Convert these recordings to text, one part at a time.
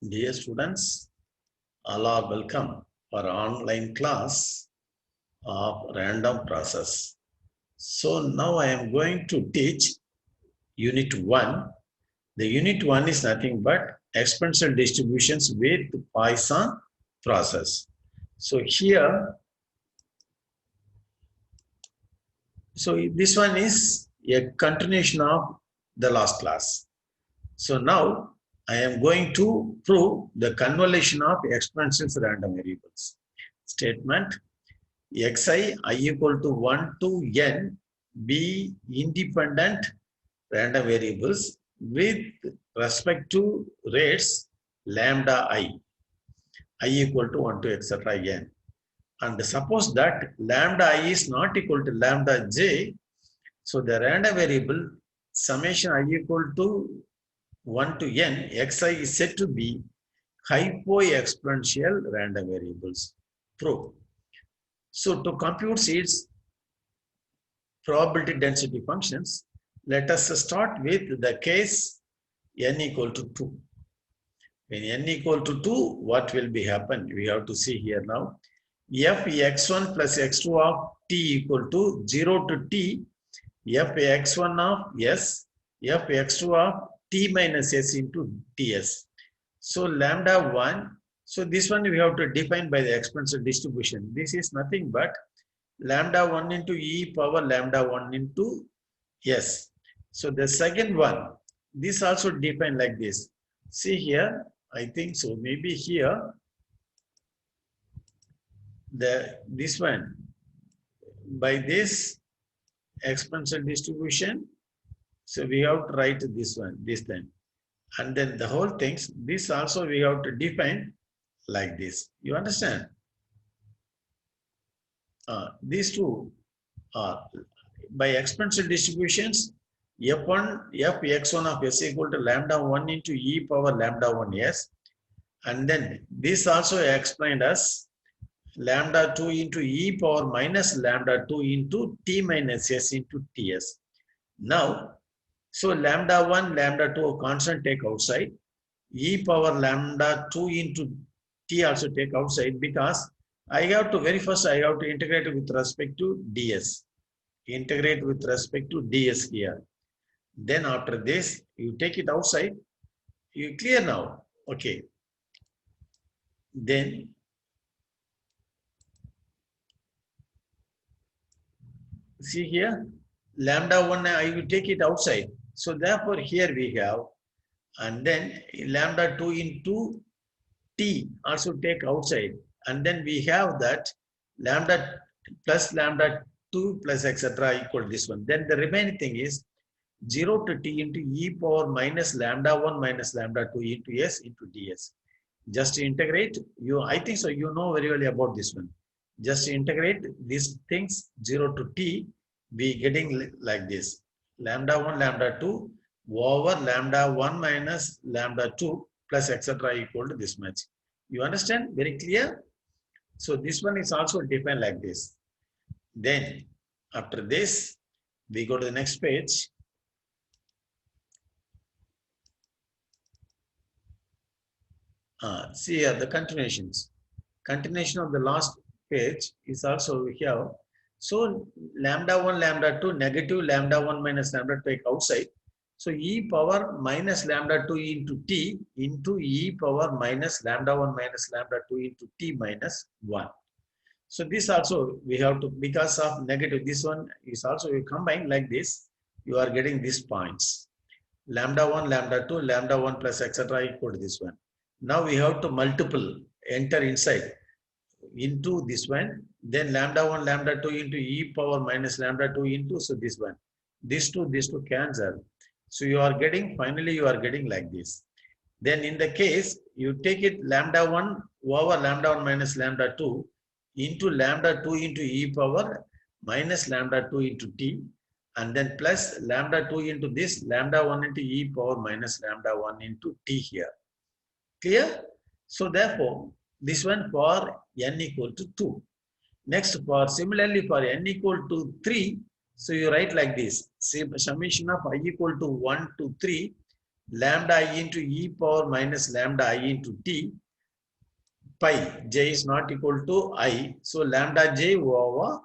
Dear students, all are welcome for online class of random process. So now I am going to teach unit 1. The unit 1 is nothing but exponential distributions with Poisson process. So here, this one is a continuation of the last class. So now I am going to prove the convolution of exponential random variables. Statement: xi I equal to 1 to n be independent random variables with respect to rates lambda I equal to 1 to etc. n. And suppose that lambda I is not equal to lambda j, so the random variable summation I equal to 1 to n xi is said to be hypoexponential random variables. Proof. So to compute its probability density functions, let us start with the case n equal to 2. When n equal to 2, what will be happen? We have to see here now. F x1 plus x2 of t equal to 0 to t, f x1 of s, f x2 of t minus s into ts. So lambda 1, so this one we have to define by the exponential distribution. This is nothing but lambda 1 into e power lambda 1 into s. So the second one, this also defined like this. See here, I think so. Maybe here, this one, by this exponential distribution, so we have to write this one, this time. And then the whole things, this also we have to define like this. You understand? These two are by exponential distributions, f1, f x1 of s equal to lambda 1 into e power lambda 1 s. And then this also explained as lambda 2 into e power minus lambda 2 into t minus s into ts. Now, so lambda 1, lambda 2 constant take outside, e power lambda 2 into t also take outside, because I have to, very first I have to integrate with respect to ds. Integrate with respect to ds here. Then after this, you take it outside, you clear now. Okay. Then see here, lambda 1, I will take it outside. So therefore here we have, and then lambda 2 into t also take outside. And then we have that lambda plus lambda 2 plus etc. equal this one. Then the remaining thing is 0 to t into e power minus lambda 1 minus lambda 2 into s into ds. Just integrate, I think so you know very well about this one. Just integrate these things 0 to t, be getting like this. Lambda 1, lambda 2 over lambda 1 minus lambda 2 plus etc. equal to this much. You understand? Very clear? So this one is also defined like this. Then after this, we go to the next page. See here the continuations. Continuation of the last page is also here. So lambda 1, lambda 2, negative lambda 1 minus lambda 2 take outside. So e power minus lambda 2 into t into e power minus lambda 1 minus lambda 2 into t minus 1. So this also we have to, because of negative, this one is also, you combine like this, you are getting these points. Lambda 1, lambda 2, lambda 1 plus etc. equal to this one. Now we have to multiple, enter inside into this one, then lambda 1, lambda 2 into e power minus lambda 2 into, so this one. These two cancel. So you are getting, finally you are getting like this. Then in the case, you take it lambda 1 over lambda 1 minus lambda 2 into lambda 2 into e power minus lambda 2 into t, and then plus lambda 2 into this lambda 1 into e power minus lambda 1 into t here. Clear? So therefore, this one for n equal to 2. Next, for similarly for n equal to 3, so you write like this. Summation of I equal to 1 to 3, lambda I into e power minus lambda I into t, pi j is not equal to I. So lambda j over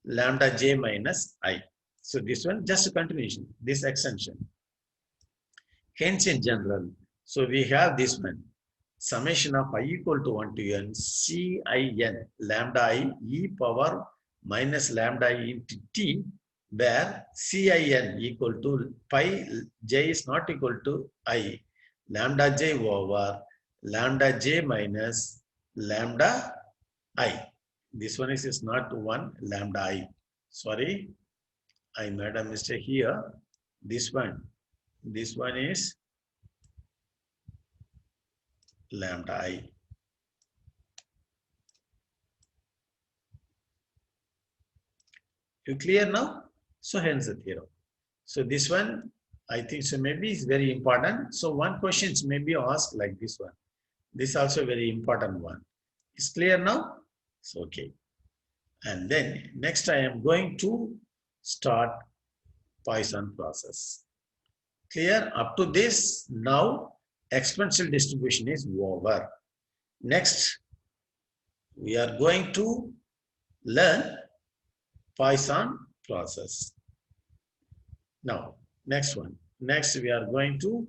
lambda j minus I. So this one just a continuation, this extension. Hence in general, so we have this one, summation of I equal to 1 to n Cin lambda I e power minus lambda I into t, where Cin equal to pi j is not equal to I, lambda j over lambda j minus lambda I. This one is not 1 lambda I. Sorry, I made a mistake here. This one is lambda I. You clear now? So hence the theorem. So this one, I think so maybe is very important. So one question may be asked like this one. This also very important one. Is clear now? So okay. And then next I am going to start Poisson process. Clear? Up to this, now exponential distribution is over. Next, we are going to learn Poisson process. Now, next one. Next, we are going to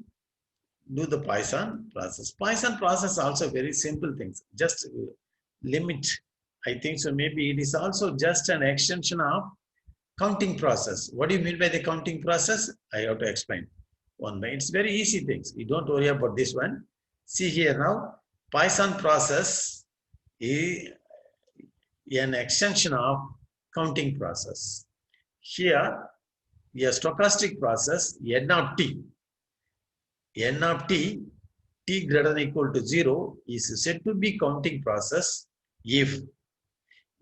do the Poisson process. Poisson process also very simple things. Just limit. I think so. Maybe it is also just an extension of counting process. What do you mean by the counting process? I have to explain one by. It's very easy things. You don't worry about this one. See here now. Poisson process is an extension of counting process. Here, a stochastic process, n of t, t greater than or equal to 0 is said to be counting process if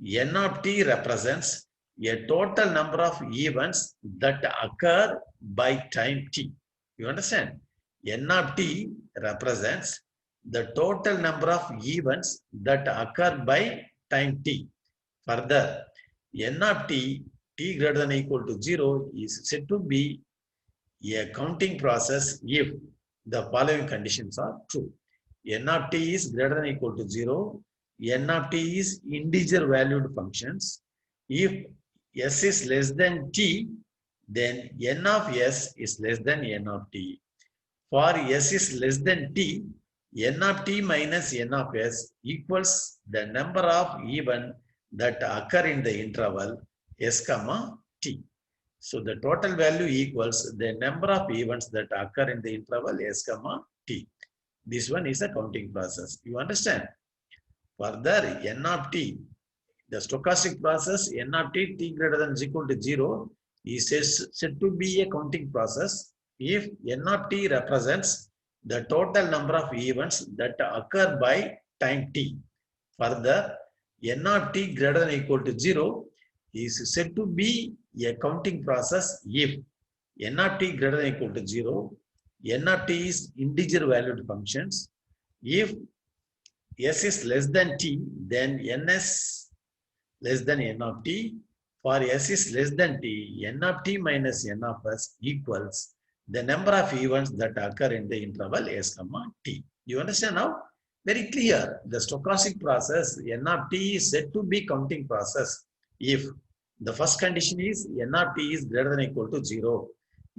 n of t represents a total number of events that occur by time t. You understand? N of t represents the total number of events that occur by time t. Further, n of t, t greater than or equal to 0 is said to be a counting process if the following conditions are true. N of t is greater than or equal to 0. N of t is integer valued functions. If s is less than t, then n of s is less than n of t. For s is less than t, n of t minus n of s equals the number of events that occur in the interval s comma t. So the total value equals the number of events that occur in the interval s comma t. This one is a counting process. You understand? Further, n of t, the stochastic process, n of t, t greater than or equal to 0 is said to be a counting process if n of t represents the total number of events that occur by time t. Further, n of t greater than or equal to 0 is said to be a counting process if n of t greater than or equal to 0, n of t is integer valued functions. If s is less than t, then ns less than n of t. For s is less than t, n of t minus n of s equals the number of events that occur in the interval s comma t. You understand now? Very clear. The stochastic process, n of t is said to be counting process if the first condition is n of t is greater than or equal to 0.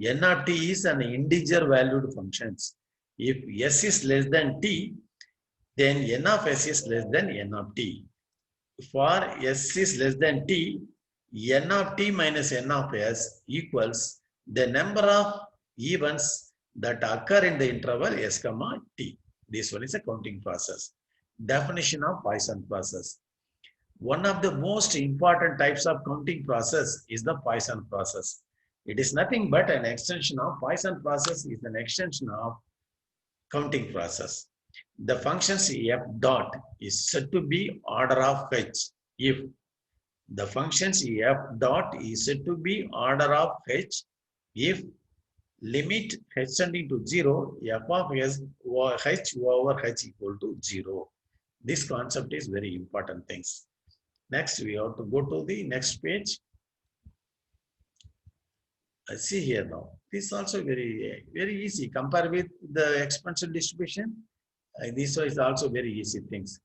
N of t is an integer valued functions. If s is less than t, then n of s is less than n of t. For s is less than t, n of t minus n of s equals the number of events that occur in the interval s comma t. This one is a counting process. Definition of Poisson process. One of the most important types of counting process is the Poisson process. It is nothing but an extension of Poisson process is an extension of counting process. The functions f dot is said to be order of h if the functions f dot is said to be order of h if limit h tending to 0 f of s h over h equal to 0. This concept is very important things. Next, we have to go to the next page. See here now. This is also very easy. Compare with the exponential distribution. This is also very easy things.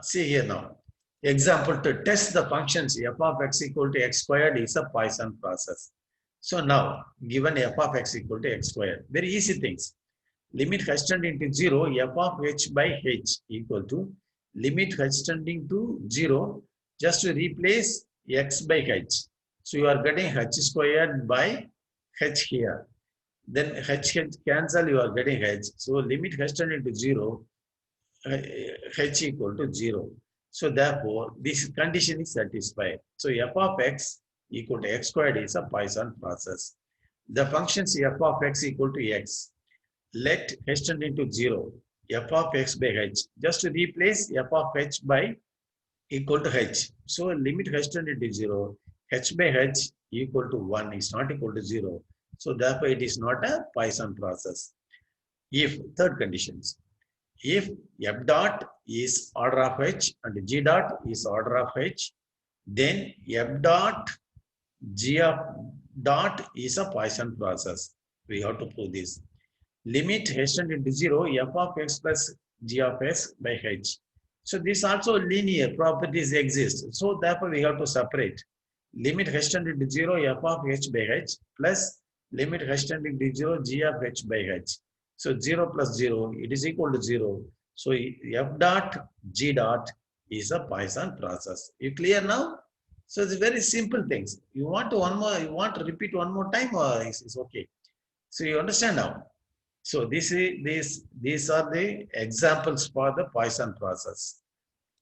See here now. Example, to test the functions f of x equal to x squared is a Poisson process. So now, given f of x equal to x squared, very easy things. Limit h tending to 0, f of h by h equal to limit h tending to 0, just to replace x by h. So you are getting h squared by h here. Then h cancel, you are getting h. So limit h tending to 0, h equal to 0. So therefore, this condition is satisfied. So f of x equal to x squared is a Poisson process. The functions f of x equal to x. Let h tending to 0, f of x by h. Just to replace f of h by equal to h. So limit h tending to 0, h by h equal to 1 is not equal to 0. So therefore, it is not a Poisson process. If, third conditions, if f dot is order of h and g dot is order of h, then f dot g of dot is a Poisson process. We have to prove this. Limit h tending to 0, f of x plus g of x by h. So this also linear properties exist. So therefore, we have to separate. Limit h tending to 0, f of h by h plus limit h tending to 0, g of h by h. So 0 plus 0, it is equal to 0. So f dot g dot is a Poisson process. You clear now? So it's very simple things. You want to repeat one more time, or it's okay? So you understand now? So these are the examples for the Poisson process.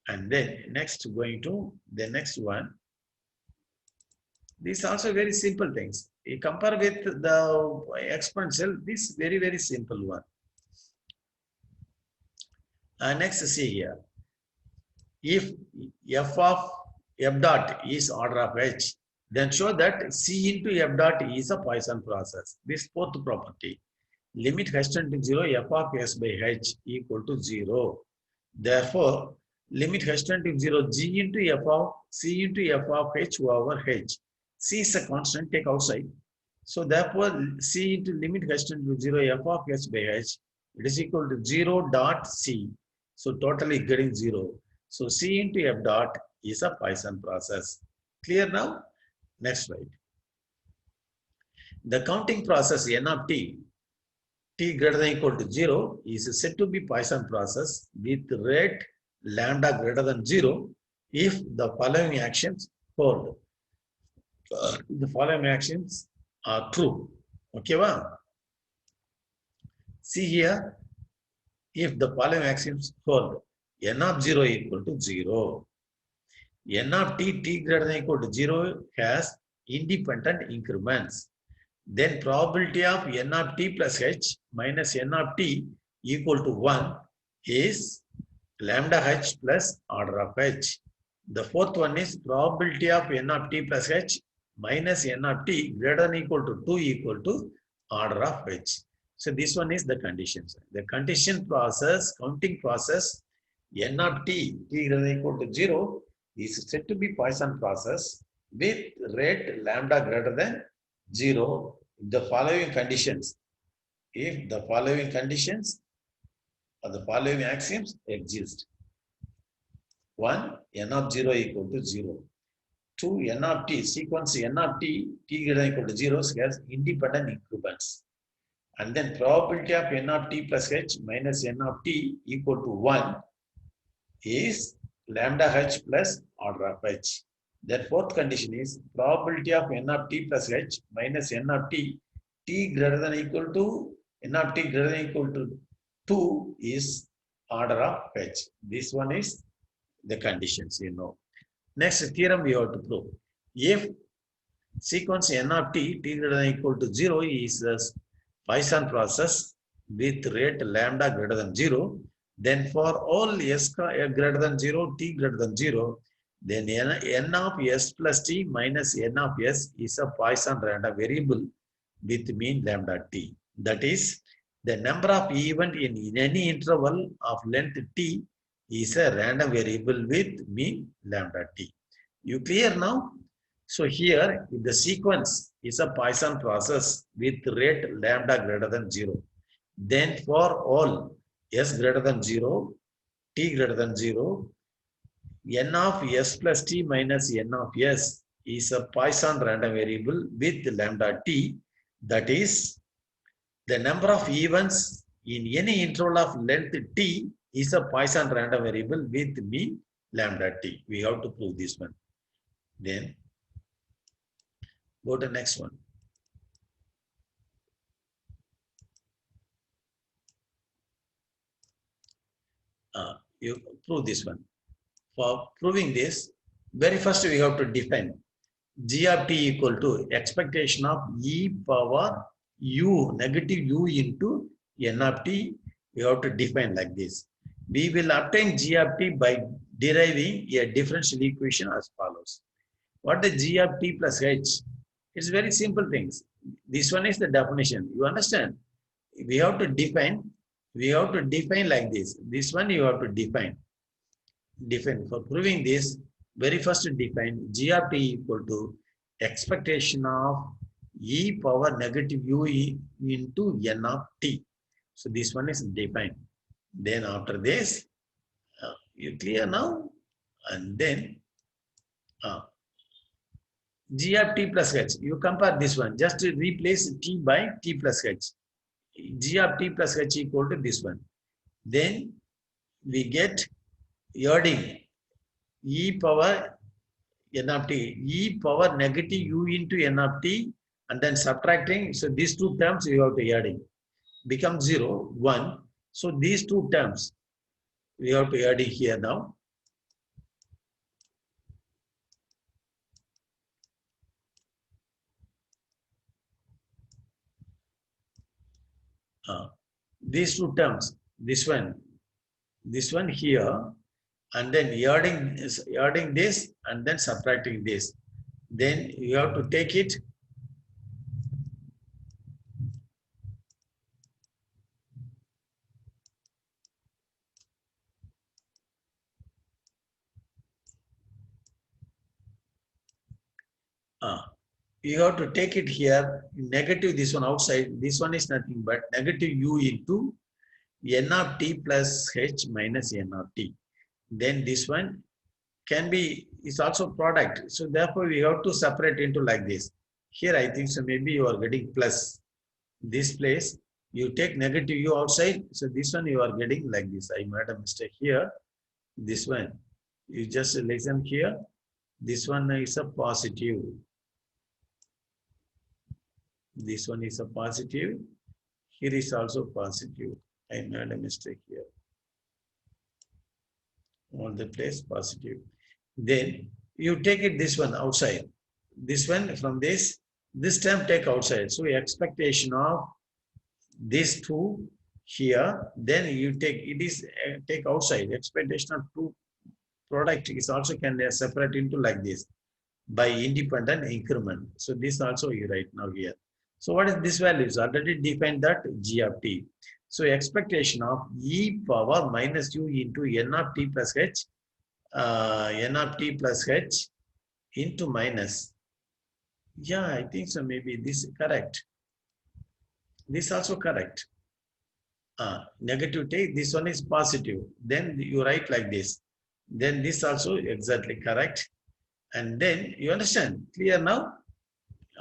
And then next, going to the next one. These are also very simple things. You compare with the exponential, this very simple one. Next, see here. If f of f dot is order of h, then show that c into f dot is a Poisson process. This fourth property. Limit h tending to 0, f of s by h equal to 0. Therefore, limit h tending to 0, g into f of c into f of h over h. C is a constant, take outside. So therefore, c into limit h tending to 0, f of h by h, it is equal to 0 dot c. So totally getting 0. So c into f dot is a Poisson process. Clear now? Next slide. The counting process n of t greater than equal to 0 is said to be Poisson process with rate lambda greater than 0 if the following actions hold. The following actions are true. Okay, well, see here, if the following actions hold, n of 0 equal to 0. N of t greater than equal to 0 has independent increments. Then probability of n of t plus h minus n of t equal to 1 is lambda h plus order of h. The fourth one is probability of n of t plus h minus n of t greater than equal to 2 equal to order of h. So this one is the conditions. The condition process, counting process, n of t greater than equal to 0 is said to be Poisson process with rate lambda greater than 0. The following conditions, if the following conditions or the following axioms exist. 1, n of 0 equal to 0. 2, n of t, sequence n of t greater than equal to 0 has independent increments. And then probability of n of t plus h minus n of t equal to 1 is lambda h plus order of h. That fourth condition is probability of n of t plus h minus n of t greater than equal to n of t greater than equal to 2 is order of h. This one is the conditions, you know. Next theorem we have to prove. If sequence n of t greater than equal to 0 is a Poisson process with rate lambda greater than 0, then for all s greater than 0, t greater than 0, then n of s plus t minus n of s is a Poisson random variable with mean lambda t. That is, the number of event in any interval of length t is a random variable with mean lambda t. You clear now? So here the sequence is a Poisson process with rate lambda greater than 0. Then for all s greater than 0, t greater than 0, n of s plus t minus n of s is a Poisson random variable with lambda t. That is, the number of events in any interval of length t is a Poisson random variable with mean lambda t. We have to prove this one. Then go to the next one. You prove this one. For proving this, very first we have to define g of t equal to expectation of e power u, negative u into n of t. We have to define like this. We will obtain g of t by deriving a differential equation as follows. What is g of t plus h? It's very simple things. This one is the definition. You understand? We have to define. We have to define like this. This one you have to define. For proving this, very first define g of t equal to expectation of e power negative u into n of t. So this one is defined. Then after this, you clear now, and then g of t plus h. You compare this one. Just to replace t by t plus h. G of t plus h equal to this one. Then we get adding e power n of t, e power negative u into n of t, and then subtracting. So these two terms you have to adding. Become 0, 1. So these two terms we have to add here now. These two terms, this one here, and then adding this and then subtracting this. Then you have to take it. You have to take it here, negative this one outside. This one is nothing but negative u into n of t plus h minus n of t. Then this one can be, is also product. So therefore we have to separate into like this. Here I think so maybe you are getting plus. This place you take negative u outside. So this one you are getting like this. I made a mistake here. This one, you just listen here. This one is a positive. This one is a positive. Here is also positive. I made a mistake here. All the place positive. Then you take it this one outside. This one from this term take outside. So expectation of these two here, then you take it is take outside. Expectation of two product is also can separate into like this by independent increment. So this also you write now here. So what is this value? Is already defined that g of t. So expectation of e power minus u into n of t plus h, n of t plus h into minus. Yeah, I think so. Maybe this is correct. This also correct. Negative take, this one is positive. Then you write like this. Then this also exactly correct. And then you understand? Clear now?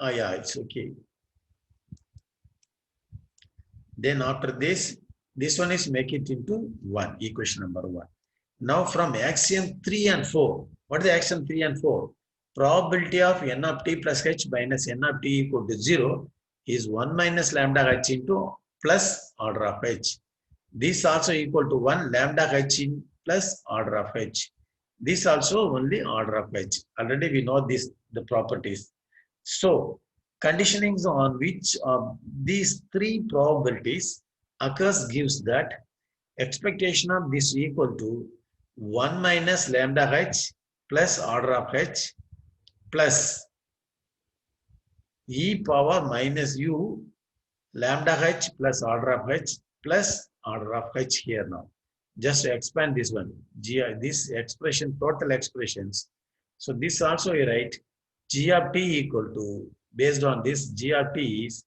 Oh yeah, it's okay. Then after this one is make it into 1, equation number 1. Now from axiom 3 and 4, what is the axiom 3 and 4? Probability of n of t plus h minus n of t equal to 0 is 1 minus lambda h into plus order of h. This also equal to 1 lambda h in plus order of h. This also only order of h. Already we know this, the properties. So conditionings on which of these three probabilities occurs gives that expectation of this equal to 1 minus lambda h plus order of h plus e power minus u lambda h plus order of h plus order of h here now. Just to expand this one, this expression, total expressions. So this also you write G of t equal to, based on this, G of t is,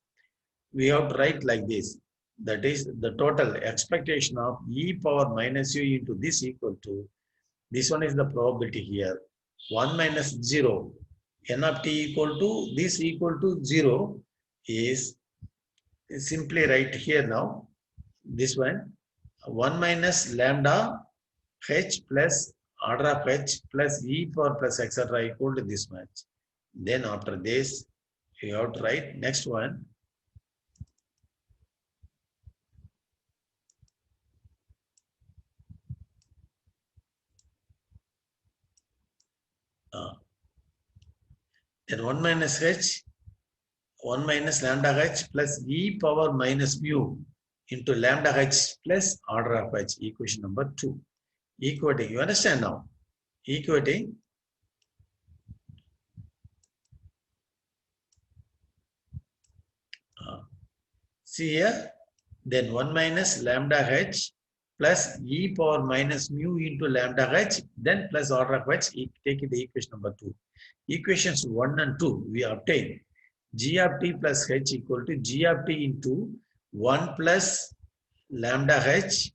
we have to write like this. That is the total expectation of e power minus u into this equal to, this one is the probability here, 1 minus 0. N of t equal to, this equal to 0 is simply right here now. This one, 1 minus lambda h plus order of h plus e power plus etc. equal to this much. Then after this, you have to write next one. Then 1 minus h, 1 minus lambda h plus e power minus mu into lambda h plus order of h, equation number 2. Equating, you understand now? Equating, see here, then 1 minus lambda h plus e power minus mu into lambda h, then plus order of h, take it the equation number 2. Equations 1 and 2, we obtain g of t plus h equal to g of t into 1 plus lambda h.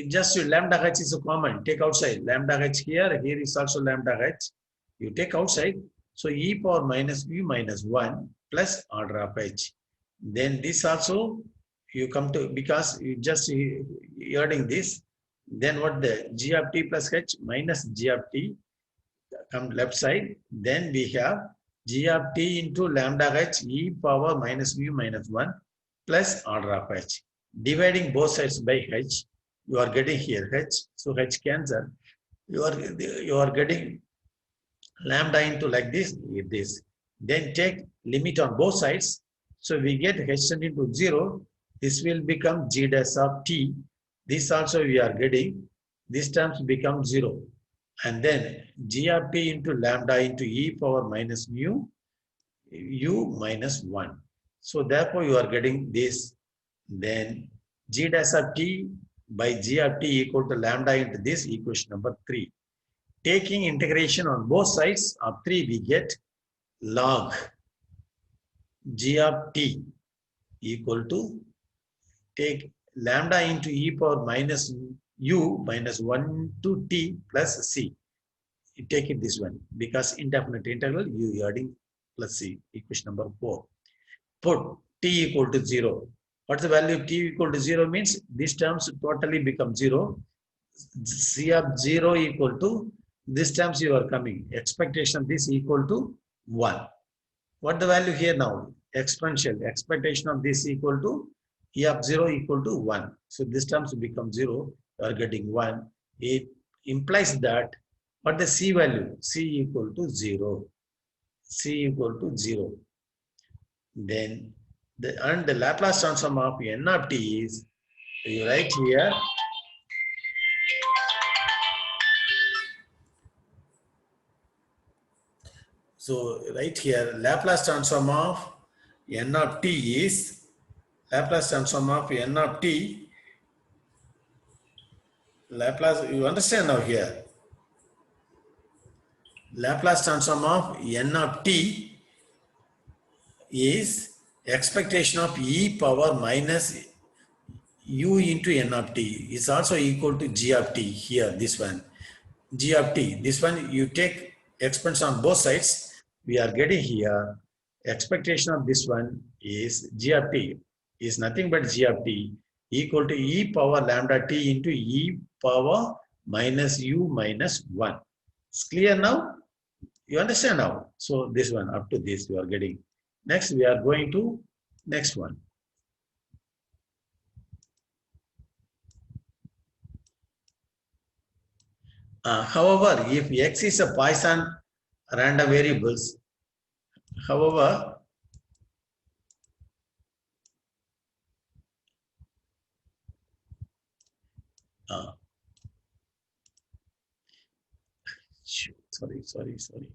Just lambda h is a common, take outside. Lambda h here, here is also lambda h. You take outside. So e power minus mu minus 1 plus order of h. Then this also you come to, because you just adding this. Then what the g of t plus h minus g of t come left side. Then we have g of t into lambda h e power minus mu minus 1 plus order of h. Dividing both sides by h, you are getting here h. So h cancel. You are getting lambda into like this. Then take limit on both sides. So we get h tending to 0. This will become g dash of t. This also we are getting. These terms become 0. And then g of t into lambda into e power minus mu u minus 1. So therefore you are getting this. Then g dash of t by g of t equal to lambda into this, equation number 3. Taking integration on both sides of 3, we get log g of t equal to, take lambda into e power minus u minus 1 to t plus c. You take it this one, because indefinite integral, you adding plus c, equation number 4. Put t equal to 0. What's the value of t equal to 0 means? These terms totally become 0. C of 0 equal to, these terms you are coming. Expectation of this equal to 1. What the value here now? Exponential. Expectation of this equal to e of 0 equal to 1. So these terms become 0. You are getting 1. It implies that, what the c value? C equal to 0. C equal to 0. Then the Laplace transform of n of t is, you write here, so right here, Laplace transform of n of t is, Laplace transform of n of t, Laplace, you understand now here, Laplace transform of n of t is expectation of e power minus u into n of t is also equal to g of t here, this one. G of t, this one you take exponents on both sides. We are getting here, expectation of this one is g of t is nothing but g of t equal to e power lambda t into e power minus u minus 1. It's clear now? You understand now? So this one, up to this you are getting. Next we are going to next one. However, if x is a Poisson random variables, however, sorry.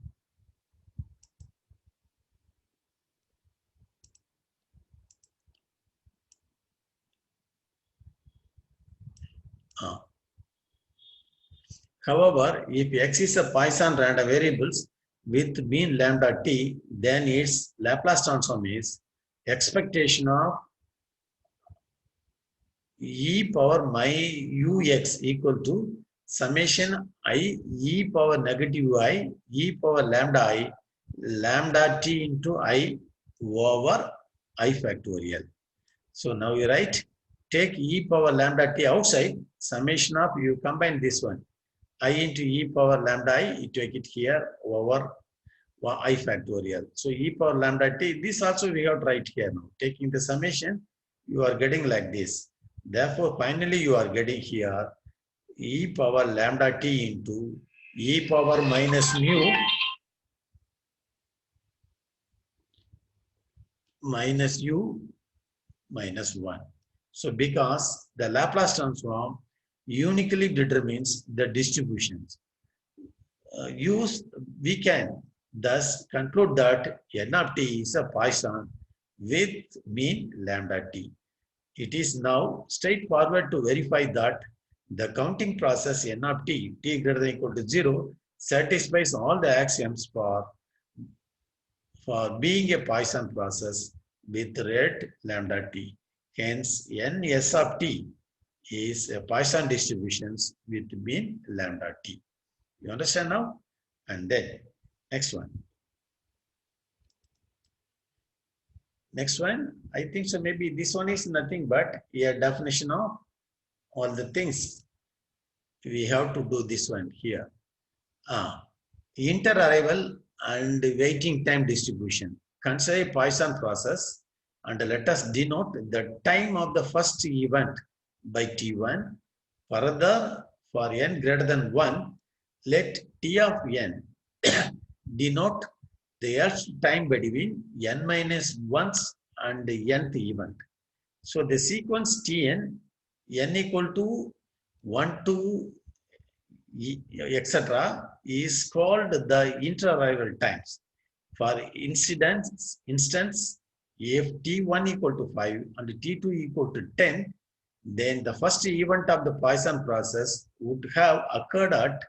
However, if x is a Poisson random variables, with mean lambda t, then its Laplace transform is expectation of e power my ux equal to summation I e power negative I e power lambda t into I over I factorial. So now you write, take e power lambda t outside, summation of, you combine this one, I into e power lambda I, you take it here over I factorial. So e power lambda t, this also we have to write here now. Taking the summation, you are getting like this. Therefore, finally you are getting here e power lambda t into e power minus mu minus u minus 1. So because the Laplace transform uniquely determines the distributions, we can thus conclude that n of t is a Poisson with mean lambda t. It is now straightforward to verify that the counting process n of t greater than or equal to 0, satisfies all the axioms for being a Poisson process with rate lambda t. Hence, ns of t is a Poisson distributions with mean lambda t. You understand now? And then, next one. Next one, I think so maybe this one is nothing but a definition of all the things. We have to do this one here. Inter-arrival and waiting time distribution. Consider a Poisson process and let us denote the time of the first event by t1. Further, for n greater than 1, let t of n denote the elapsed time between n minus 1s and the nth event. So the sequence Tn, n equal to 1 to etc. is called the inter-arrival times. For instance, if T1 equal to 5 and T2 equal to 10, then the first event of the Poisson process would have occurred at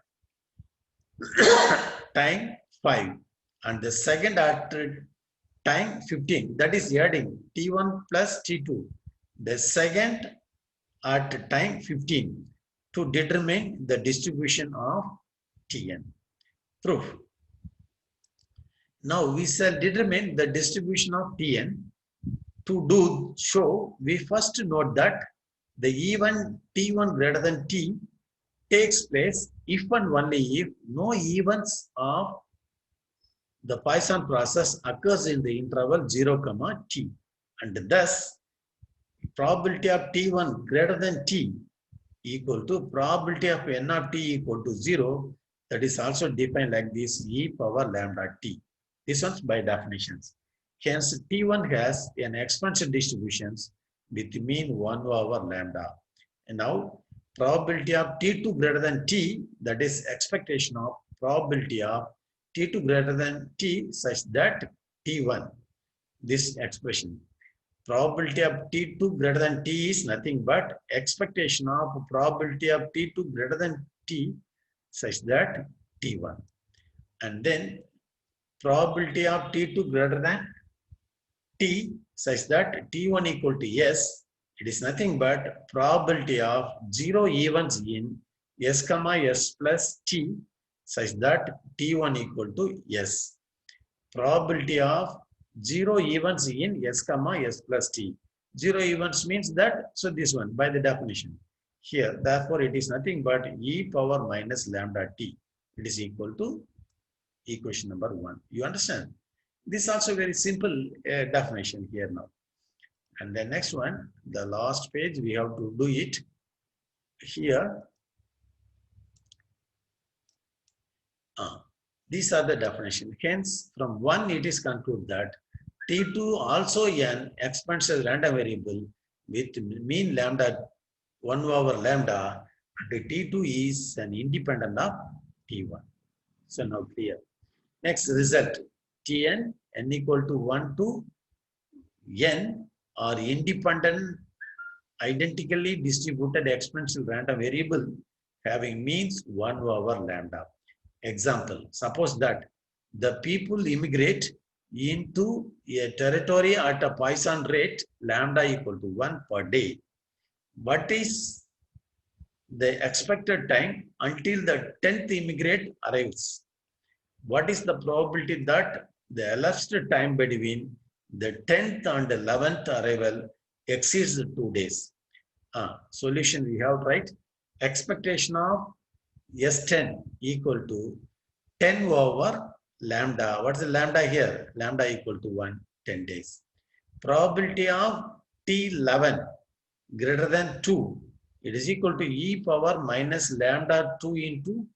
time 5 and the second at time 15. That is adding T1 plus T2. The second at time 15 to determine the distribution of Tn. Proof. Now we shall determine the distribution of Tn. To do show, we first note that the event T1 greater than T takes place if and only if no events of the Poisson process occurs in the interval 0, t, and thus probability of T1 greater than T equal to probability of n of t equal to 0. That is also defined like this, e power lambda t. This one's by definitions. Hence, T1 has an exponential distributions with mean 1 over lambda. And now, probability of T2 greater than T, that is expectation of probability of T2 greater than T such that T1, this expression. Probability of T2 greater than T is nothing but expectation of probability of T2 greater than T such that T1. And then probability of T2 greater than T such that T1 equal to S. It is nothing but probability of 0 events in S comma S plus T such that T1 equal to S. Probability of 0 events in S comma S plus T. 0 events means that, so this one by the definition here, therefore it is nothing but e power minus lambda t. It is equal to equation number 1. You understand? This is also very simple definition here now. And the next one, the last page, we have to do it here. These are the definition. Hence, from 1 it is concluded that T2 also an exponential random variable with mean lambda 1 over lambda. The T2 is an independent of T1. So now clear. Next result, Tn n equal to 1 to n are independent, identically distributed exponential random variable having means 1 over lambda. Example, suppose that the people immigrate into a territory at a Poisson rate lambda equal to 1 per day. What is the expected time until the 10th immigrant arrives? What is the probability that the elapsed time between the 10th and 11th arrival exceeds 2 days? Solution we have, right? Expectation of S10 equal to 10 over lambda. What's the lambda here? Lambda equal to 1, 10 days. Probability of T11 greater than 2. It is equal to e power minus lambda 2 into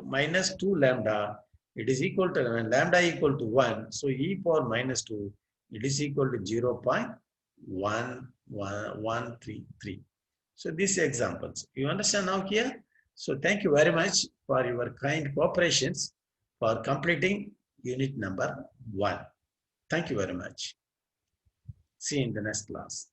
minus 2 lambda. It is equal to when lambda equal to 1. So e power minus 2, it is equal to 0.1133. So these examples, you understand now here? So thank you very much for your kind cooperations for completing unit number 1. Thank you very much. See you in the next class.